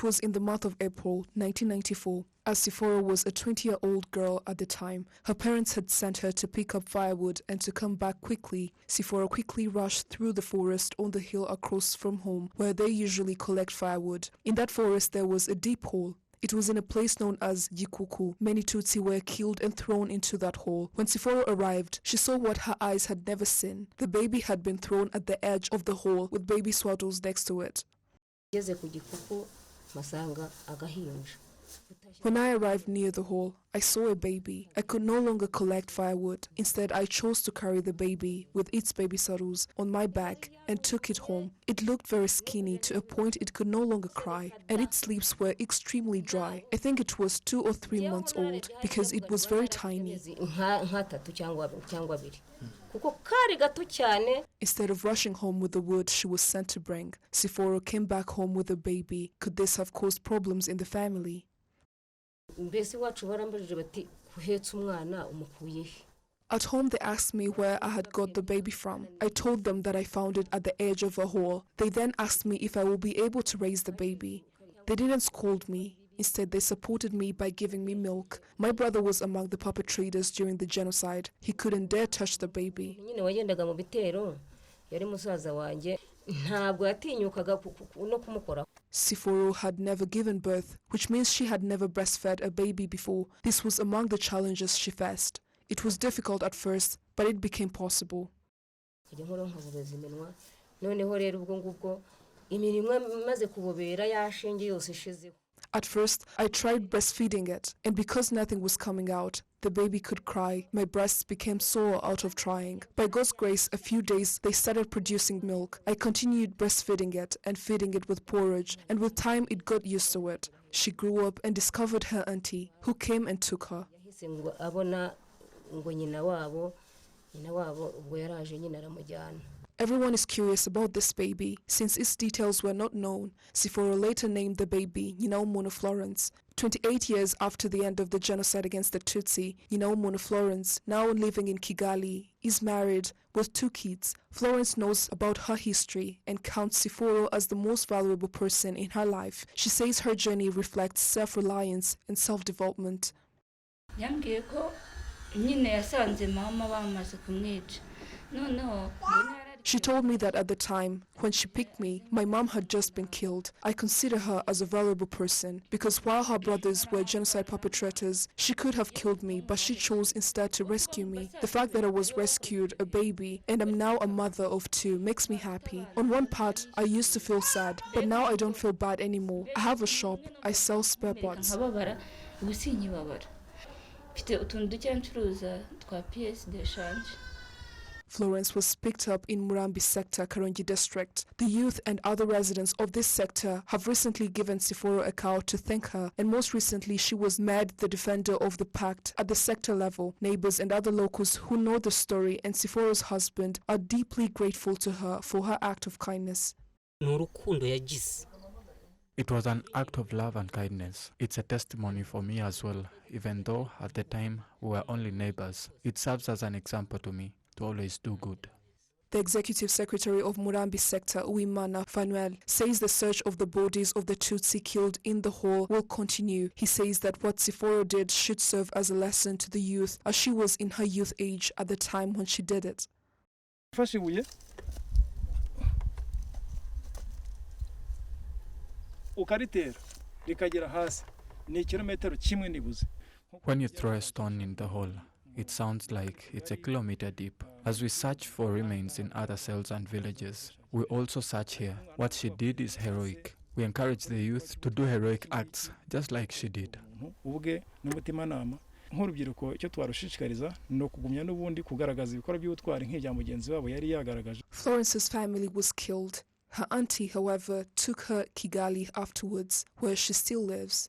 was in the month of April 1994. As Siforo was a 20-year-old girl at the time, her parents had sent her to pick up firewood and to come back quickly. Siforo quickly rushed through the forest on the hill across from home, where they usually collect firewood. In that forest there was a deep hole. It was in a place known as Gikuku. Many Tutsi were killed and thrown into that hole. When Siforo arrived, she saw what her eyes had never seen. The baby had been thrown at the edge of the hole with baby swaddles next to it. When I arrived near the hole, I saw a baby. I could no longer collect firewood. Instead, I chose to carry the baby with its baby saddles on my back and took it home. It looked very skinny to a point it could no longer cry, and its lips were extremely dry. I think it was 2 or 3 months old because it was very tiny. Instead of rushing home with the wood she was sent to bring, Siforo came back home with a baby. Could this have caused problems in the family? At home they asked me where I had got the baby from. I told them that I found it at the edge of a hole. They then asked me if I will be able to raise the baby. They didn't scold me. Instead, they supported me by giving me milk. My brother was among the perpetrators during the genocide. He couldn't dare touch the baby. Siforo had never given birth, which means she had never breastfed a baby before. This was among the challenges she faced. It was difficult at first, but it became possible. At first, I tried breastfeeding it, and because nothing was coming out, the baby could cry. My breasts became sore out of trying. By God's grace, a few days, they started producing milk. I continued breastfeeding it and feeding it with porridge, and with time, it got used to it. She grew up and discovered her auntie, who came and took her. Everyone is curious about this baby, since its details were not known. Siforo later named the baby Nyinaumunu Florence. 28 years after the end of the genocide against the Tutsi, Nyinaumunu Florence, now living in Kigali, is married with 2 kids. Florence knows about her history and counts Siforo as the most valuable person in her life. She says her journey reflects self-reliance and self-development. She told me that at the time, when she picked me, my mom had just been killed. I consider her as a valuable person because while her brothers were genocide perpetrators, she could have killed me, but she chose instead to rescue me. The fact that I was rescued, a baby, and am now a mother of 2 makes me happy. On one part, I used to feel sad, but now I don't feel bad anymore. I have a shop. I sell spare parts. Florence was picked up in Murambi Sector, Karongi District. The youth and other residents of this sector have recently given Siforo a cow to thank her, and most recently she was made the defender of the pact at the sector level. Neighbors and other locals who know the story and Siforo's husband are deeply grateful to her for her act of kindness. It was an act of love and kindness. It's a testimony for me as well, even though at the time we were only neighbors. It serves as an example to me to always do good. The executive secretary of Murambi Sector, Uwimana Fanuel, says the search of the bodies of the Tutsi killed in the hole will continue. He says that what Siforo did should serve as a lesson to the youth, as she was in her youth age at the time when she did it. When you throw a stone in the hole, it sounds like it's a kilometer deep. As we search for remains in other cells and villages, we also search here. What she did is heroic. We encourage the youth to do heroic acts, just like she did. Florence's family was killed. Her auntie, however, took her Kigali afterwards, where she still lives.